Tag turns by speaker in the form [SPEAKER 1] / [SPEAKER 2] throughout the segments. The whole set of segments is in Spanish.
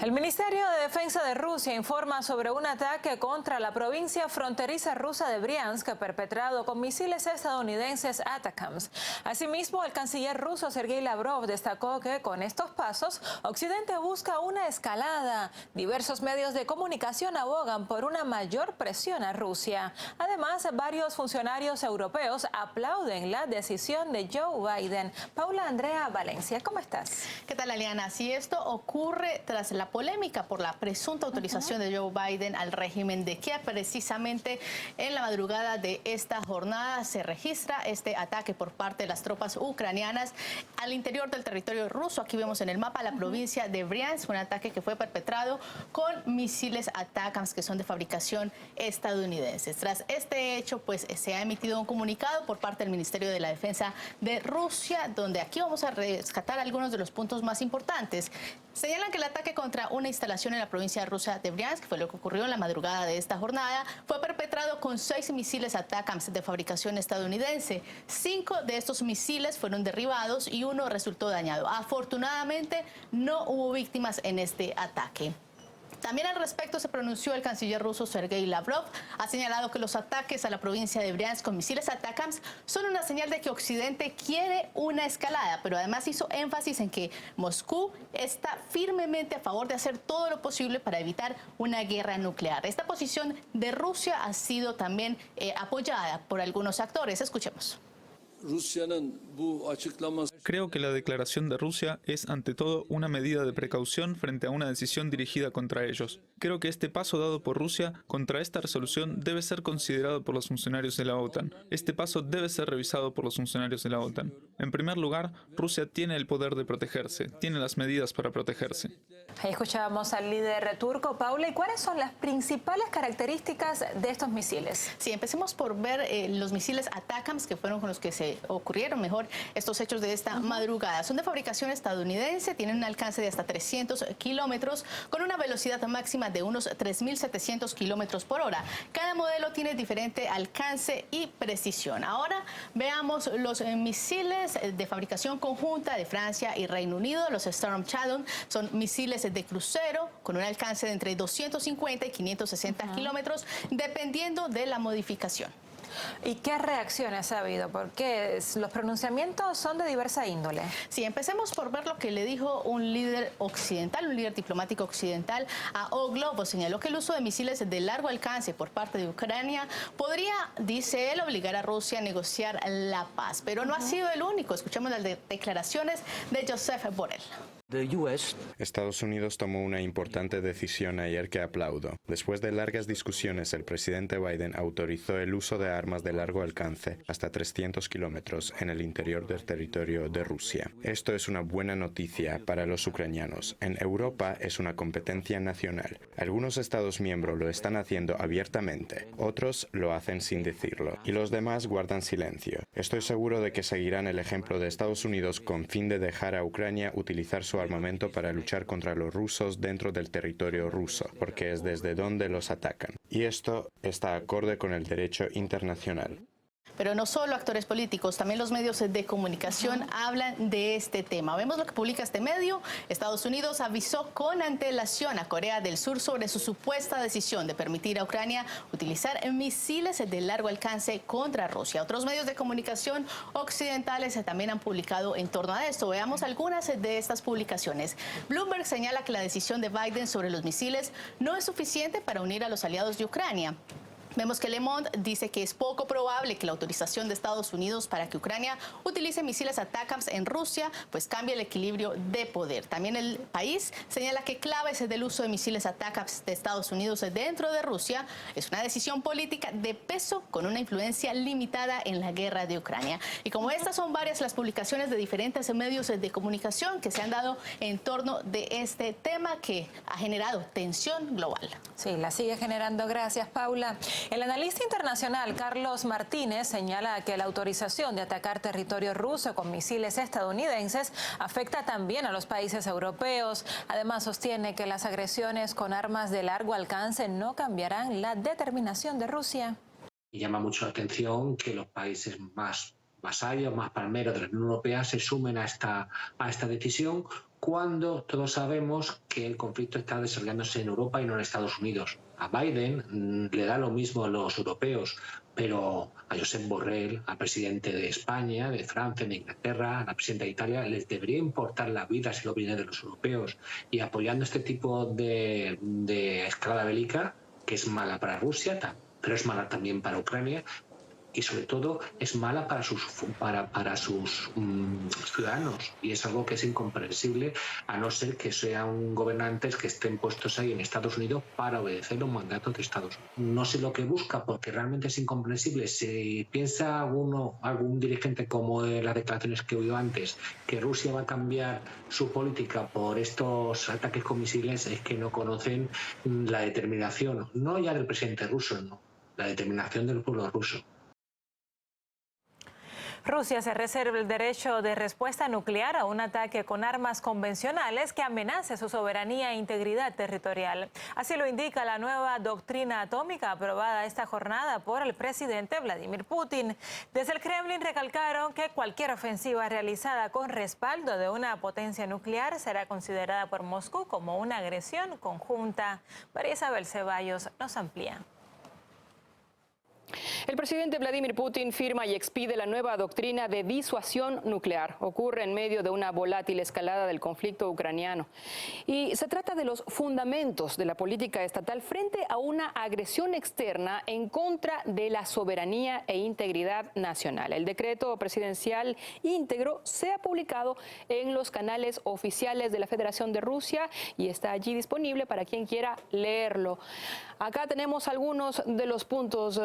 [SPEAKER 1] El Ministerio de Defensa de Rusia informa sobre un ataque contra la provincia fronteriza rusa de Briansk perpetrado con misiles estadounidenses ATACMS. Asimismo, el canciller ruso Sergei Lavrov destacó que con estos pasos Occidente busca una escalada. Diversos medios de comunicación abogan por una mayor presión a Rusia. Además, varios funcionarios europeos aplauden la decisión de Joe Biden. Paula Andrea Valencia, ¿cómo estás?
[SPEAKER 2] ¿Qué tal, Aliana? Si esto ocurre tras la polémica por la presunta autorización de Joe Biden al régimen de Kiev, precisamente en la madrugada de esta jornada se registra este ataque por parte de las tropas ucranianas al interior del territorio ruso. Aquí vemos en el mapa la provincia de Briansk, un ataque que fue perpetrado con misiles ATACMS que son de fabricación estadounidense. Tras este hecho, pues se ha emitido un comunicado por parte del Ministerio de la Defensa de Rusia, donde aquí vamos a rescatar algunos de los puntos más importantes. Señalan que el ataque contra una instalación en la provincia rusa de Briansk, que fue lo que ocurrió en la madrugada de esta jornada, fue perpetrado con 6 misiles ATACMS de fabricación estadounidense. 5 de estos misiles fueron derribados y uno resultó dañado. Afortunadamente, no hubo víctimas en este ataque. También al respecto se pronunció el canciller ruso Sergei Lavrov. Ha señalado que los ataques a la provincia de Briansk con misiles ATACMS son una señal de que Occidente quiere una escalada, pero además hizo énfasis en que Moscú está firmemente a favor de hacer todo lo posible para evitar una guerra nuclear. Esta posición de Rusia ha sido también apoyada por algunos actores. Escuchemos.
[SPEAKER 3] Creo que la declaración de Rusia es ante todo una medida de precaución frente a una decisión dirigida contra ellos. Creo que este paso dado por Rusia contra esta resolución debe ser considerado por los funcionarios de la OTAN. Este paso debe ser revisado por los funcionarios de la OTAN. En primer lugar, Rusia tiene el poder de protegerse, tiene las medidas para protegerse.
[SPEAKER 1] Ahí escuchábamos al líder turco. Paula, ¿y cuáles son las principales características de estos misiles?
[SPEAKER 2] Sí, empecemos por ver los misiles ATACMS, que fueron con los que se ocurrieron mejor estos hechos de esta madrugada. Son de fabricación estadounidense, tienen un alcance de hasta 300 kilómetros con una velocidad máxima de unos 3.700 kilómetros por hora. Cada modelo tiene diferente alcance y precisión. Ahora veamos los misiles de fabricación conjunta de Francia y Reino Unido. Los Storm Shadow son misiles de crucero con un alcance de entre 250 y 560 kilómetros, dependiendo de la modificación.
[SPEAKER 1] ¿Y qué reacciones ha habido? Porque los pronunciamientos son de diversa índole.
[SPEAKER 2] Sí, empecemos por ver lo que le dijo un líder occidental, un líder diplomático occidental a O Globo. Señaló que el uso de misiles de largo alcance por parte de Ucrania podría, dice él, obligar a Rusia a negociar la paz. Pero no ha sido el único. Escuchemos las declaraciones de Joseph Borrell.
[SPEAKER 4] Estados Unidos tomó una importante decisión ayer que aplaudo. Después de largas discusiones, el presidente Biden autorizó el uso de armas de largo alcance hasta 300 kilómetros en el interior del territorio de Rusia. Esto es una buena noticia para los ucranianos. En Europa es una competencia nacional. Algunos Estados miembros lo están haciendo abiertamente, otros lo hacen sin decirlo, y los demás guardan silencio. Estoy seguro de que seguirán el ejemplo de Estados Unidos con fin de dejar a Ucrania utilizar su armamento para luchar contra los rusos dentro del territorio ruso, porque es desde donde los atacan. Y esto está acorde con el derecho internacional.
[SPEAKER 2] Pero no solo actores políticos, también los medios de comunicación hablan de este tema. Vemos lo que publica este medio. Estados Unidos avisó con antelación a Corea del Sur sobre su supuesta decisión de permitir a Ucrania utilizar misiles de largo alcance contra Rusia. Otros medios de comunicación occidentales también han publicado en torno a esto. Veamos algunas de estas publicaciones. Bloomberg señala que la decisión de Biden sobre los misiles no es suficiente para unir a los aliados de Ucrania. Vemos que Le Monde dice que es poco probable que la autorización de Estados Unidos para que Ucrania utilice misiles ATACMS en Rusia pues cambie el equilibrio de poder. También el país señala que claves del uso de misiles ATACMS de Estados Unidos dentro de Rusia es una decisión política de peso con una influencia limitada en la guerra de Ucrania. Y como estas son varias las publicaciones de diferentes medios de comunicación que se han dado en torno de este tema que ha generado tensión global.
[SPEAKER 1] Sí, la sigue generando. Gracias, Paula. El analista internacional Carlos Martínez señala que la autorización de atacar territorio ruso con misiles estadounidenses afecta también a los países europeos. Además, sostiene que las agresiones con armas de largo alcance no cambiarán la determinación de Rusia.
[SPEAKER 5] Y llama mucho la atención que los países más vasallos, más palmeros de la Unión Europea se sumen a esta decisión, cuando todos sabemos que el conflicto está desarrollándose en Europa y no en Estados Unidos. A Biden le da lo mismo a los europeos, pero a Josep Borrell, al presidente de España, de Francia, de Inglaterra, a la presidenta de Italia, les debería importar la vida si lo viene de los europeos. Y apoyando este tipo de escalada bélica, que es mala para Rusia, pero es mala también para Ucrania, y sobre todo es mala para sus ciudadanos, y es algo que es incomprensible, a no ser que sean gobernantes que estén puestos ahí en Estados Unidos para obedecer los mandatos de Estados Unidos. No sé lo que busca, porque realmente es incomprensible. Si piensa algún dirigente, como las declaraciones que he oído antes, que Rusia va a cambiar su política por estos ataques con misiles, es que no conocen la determinación, no ya del presidente ruso, no, la determinación del pueblo ruso.
[SPEAKER 1] Rusia se reserva el derecho de respuesta nuclear a un ataque con armas convencionales que amenace su soberanía e integridad territorial. Así lo indica la nueva doctrina atómica aprobada esta jornada por el presidente Vladimir Putin. Desde el Kremlin recalcaron que cualquier ofensiva realizada con respaldo de una potencia nuclear será considerada por Moscú como una agresión conjunta. María Isabel Ceballos nos amplía.
[SPEAKER 6] El presidente Vladimir Putin firma y expide la nueva doctrina de disuasión nuclear. Ocurre en medio de una volátil escalada del conflicto ucraniano. Y se trata de los fundamentos de la política estatal frente a una agresión externa en contra de la soberanía e integridad nacional. El decreto presidencial íntegro se ha publicado en los canales oficiales de la Federación de Rusia y está allí disponible para quien quiera leerlo. Acá tenemos algunos de los puntos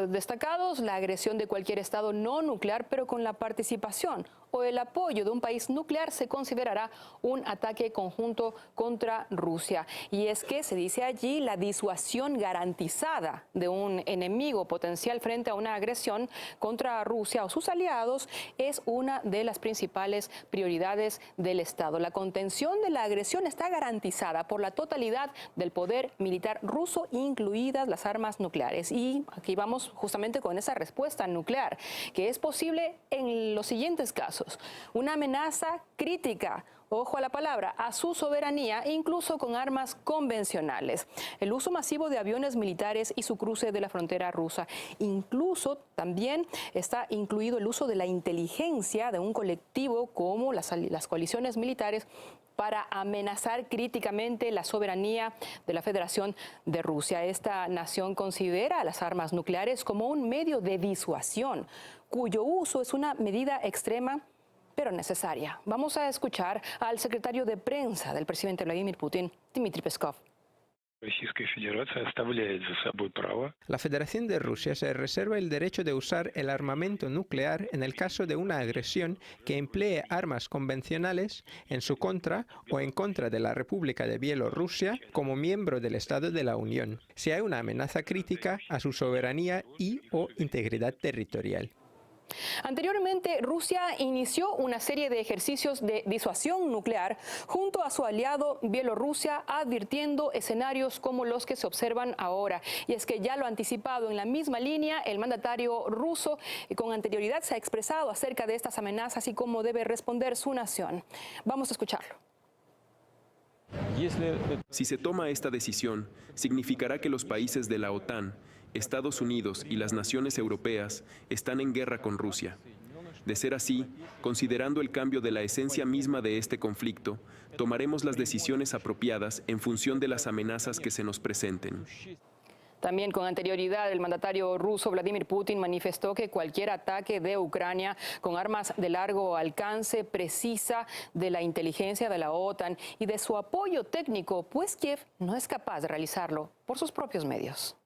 [SPEAKER 6] destacados: la agresión de cualquier estado no nuclear, pero con la participación o el apoyo de un país nuclear se considerará un ataque conjunto contra Rusia. Y es que se dice allí la disuasión garantizada de un enemigo potencial frente a una agresión contra Rusia o sus aliados es una de las principales prioridades del Estado. La contención de la agresión está garantizada por la totalidad del poder militar ruso, incluidas las armas nucleares. Y aquí vamos justamente con esa respuesta nuclear, que es posible en los siguientes casos: una amenaza crítica, ojo a la palabra, a su soberanía, incluso con armas convencionales, el uso masivo de aviones militares y su cruce de la frontera rusa. Incluso también está incluido el uso de la inteligencia de un colectivo como las coaliciones militares para amenazar críticamente la soberanía de la Federación de Rusia. Esta nación considera las armas nucleares como un medio de disuasión, cuyo uso es una medida extrema pero necesaria. Vamos a escuchar al secretario de prensa del presidente Vladimir Putin, Dmitry Peskov.
[SPEAKER 7] La Federación de Rusia se reserva el derecho de usar el armamento nuclear en el caso de una agresión que emplee armas convencionales en su contra o en contra de la República de Bielorrusia como miembro del Estado de la Unión, si hay una amenaza crítica a su soberanía y/o integridad territorial.
[SPEAKER 6] Anteriormente, Rusia inició una serie de ejercicios de disuasión nuclear junto a su aliado Bielorrusia, advirtiendo escenarios como los que se observan ahora. Y es que ya lo anticipado en la misma línea, el mandatario ruso con anterioridad se ha expresado acerca de estas amenazas y cómo debe responder su nación. Vamos a escucharlo.
[SPEAKER 8] Si se toma esta decisión, significará que los países de la OTAN, Estados Unidos y las naciones europeas están en guerra con Rusia. De ser así, considerando el cambio de la esencia misma de este conflicto, tomaremos las decisiones apropiadas en función de las amenazas que se nos presenten.
[SPEAKER 6] También con anterioridad, el mandatario ruso Vladimir Putin manifestó que cualquier ataque de Ucrania con armas de largo alcance precisa de la inteligencia de la OTAN y de su apoyo técnico, pues Kiev no es capaz de realizarlo por sus propios medios.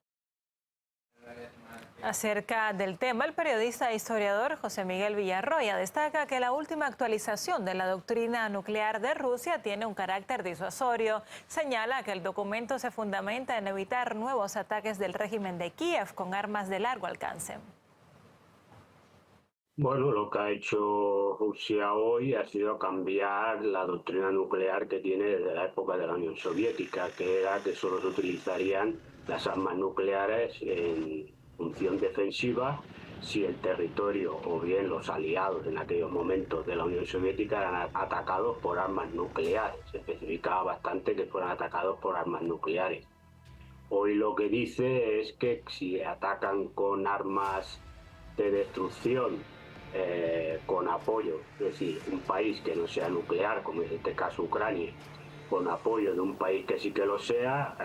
[SPEAKER 1] Acerca del tema, el periodista e historiador José Miguel Villarroya destaca que la última actualización de la doctrina nuclear de Rusia tiene un carácter disuasorio. Señala que el documento se fundamenta en evitar nuevos ataques del régimen de Kiev con armas de largo alcance.
[SPEAKER 9] Bueno, lo que ha hecho Rusia hoy ha sido cambiar la doctrina nuclear que tiene desde la época de la Unión Soviética, que era que solo se utilizarían las armas nucleares en función defensiva si el territorio o bien los aliados en aquellos momentos de la Unión Soviética eran atacados por armas nucleares. Se especificaba bastante que fueran atacados por armas nucleares. Hoy lo que dice es que si atacan con armas de destrucción, con apoyo, es decir, un país que no sea nuclear, como en este caso Ucrania, con apoyo de un país que sí que lo sea,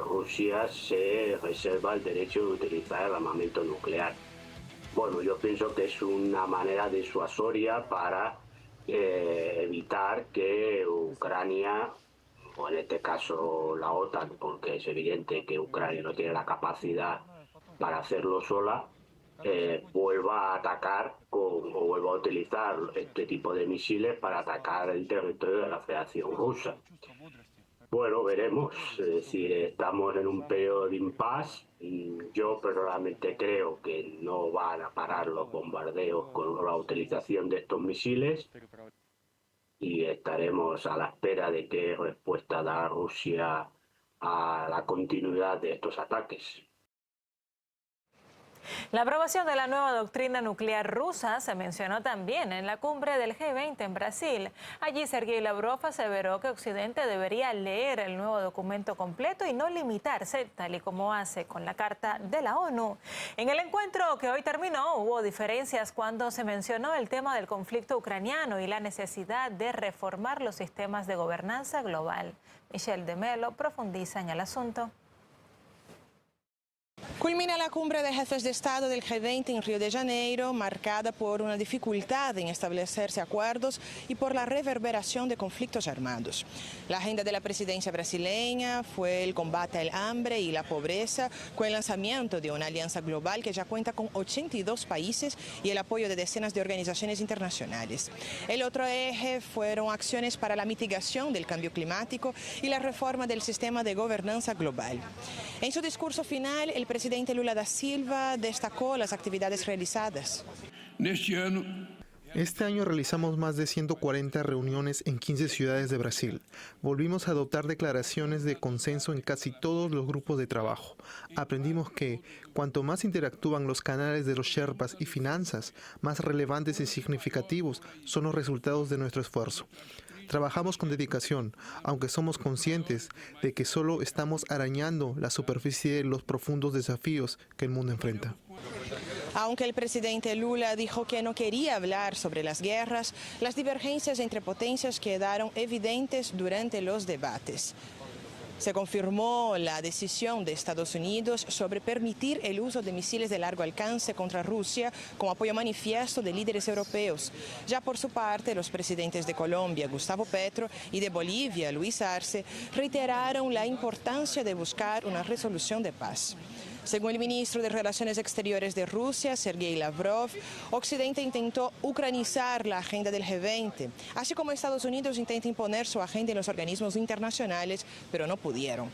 [SPEAKER 9] Rusia se reserva el derecho de utilizar el armamento nuclear. Bueno, yo pienso que es una manera disuasoria para evitar que Ucrania, o en este caso la OTAN, porque es evidente que Ucrania no tiene la capacidad para hacerlo sola, vuelva a atacar o vuelva a utilizar este tipo de misiles para atacar el territorio de la Federación Rusa. Bueno, veremos, es decir, estamos en un periodo de impasse. Yo personalmente creo que no van a parar los bombardeos con la utilización de estos misiles y estaremos a la espera de qué respuesta da Rusia a la continuidad de estos ataques.
[SPEAKER 1] La aprobación de la nueva doctrina nuclear rusa se mencionó también en la cumbre del G20 en Brasil. Allí Sergei Lavrov aseveró que Occidente debería leer el nuevo documento completo y no limitarse, tal y como hace con la Carta de la ONU. En el encuentro que hoy terminó hubo diferencias cuando se mencionó el tema del conflicto ucraniano y la necesidad de reformar los sistemas de gobernanza global. Michelle de Mello profundiza en el asunto.
[SPEAKER 10] Culmina la cumbre de jefes de Estado del G20 en Río de Janeiro, marcada por una dificultad en establecerse acuerdos y por la reverberación de conflictos armados. La agenda de la presidencia brasileña fue el combate al hambre y la pobreza, con el lanzamiento de una alianza global que ya cuenta con 82 países y el apoyo de decenas de organizaciones internacionales. El otro eje fueron acciones para la mitigación del cambio climático y la reforma del sistema de gobernanza global. En su discurso final, el presidente Lula da Silva destacó las actividades realizadas.
[SPEAKER 11] Este año realizamos más de 140 reuniones en 15 ciudades de Brasil. Volvimos a adoptar declaraciones de consenso en casi todos los grupos de trabajo. Aprendimos que, cuanto más interactúan los canales de los Sherpas y finanzas, más relevantes y significativos son los resultados de nuestro esfuerzo. Trabajamos con dedicación, aunque somos conscientes de que solo estamos arañando la superficie de los profundos desafíos que el mundo enfrenta.
[SPEAKER 10] Aunque el presidente Lula dijo que no quería hablar sobre las guerras, las divergencias entre potencias quedaron evidentes durante los debates. Se confirmó la decisión de Estados Unidos sobre permitir el uso de misiles de largo alcance contra Rusia con apoyo manifiesto de líderes europeos. Ya por su parte, los presidentes de Colombia, Gustavo Petro, y de Bolivia, Luis Arce, reiteraron la importancia de buscar una resolución de paz. Según el ministro de Relaciones Exteriores de Rusia, Sergei Lavrov, Occidente intentó ucranizar la agenda del G20, así como Estados Unidos intenta imponer su agenda en los organismos internacionales, pero no pudieron.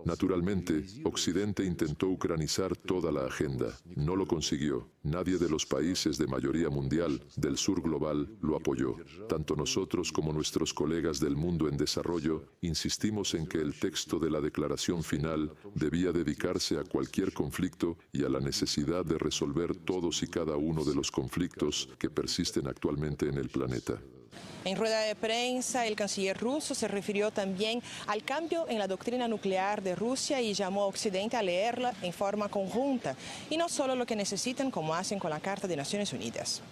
[SPEAKER 12] Naturalmente, Occidente intentó ucranizar toda la agenda. No lo consiguió. Nadie de los países de mayoría mundial del sur global lo apoyó. Tanto nosotros como nuestros colegas del mundo en desarrollo insistimos en que el texto de la declaración final debía dedicarse a cualquier conflicto y a la necesidad de resolver todos y cada uno de los conflictos que persisten actualmente en el planeta.
[SPEAKER 10] En rueda de prensa, el canciller ruso se refirió también al cambio en la doctrina nuclear de Rusia y llamó a Occidente a leerla en forma conjunta, y no solo lo que necesitan como hacen con la Carta de Naciones Unidas.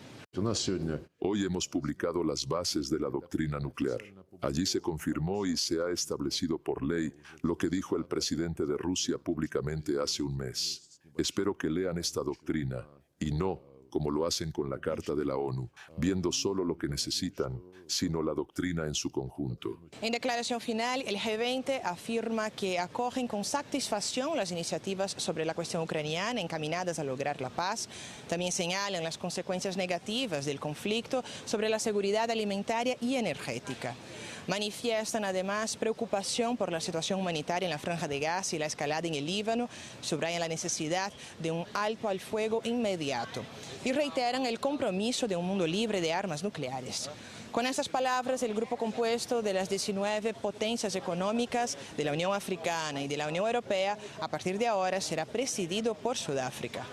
[SPEAKER 12] Hoy hemos publicado las bases de la doctrina nuclear. Allí se confirmó y se ha establecido por ley lo que dijo el presidente de Rusia públicamente hace un mes. Espero que lean esta doctrina y no, como lo hacen con la Carta de la ONU, viendo solo lo que necesitan, sino la doctrina en su conjunto.
[SPEAKER 10] En declaración final, el G20 afirma que acogen con satisfacción las iniciativas sobre la cuestión ucraniana encaminadas a lograr la paz. También señalan las consecuencias negativas del conflicto sobre la seguridad alimentaria y energética. Manifiestan además preocupación por la situación humanitaria en la Franja de Gaza y la escalada en el Líbano, subrayan la necesidad de un alto al fuego inmediato y reiteran el compromiso de un mundo libre de armas nucleares. Con estas palabras, el grupo compuesto de las 19 potencias económicas de la Unión Africana y de la Unión Europea, a partir de ahora será presidido por Sudáfrica.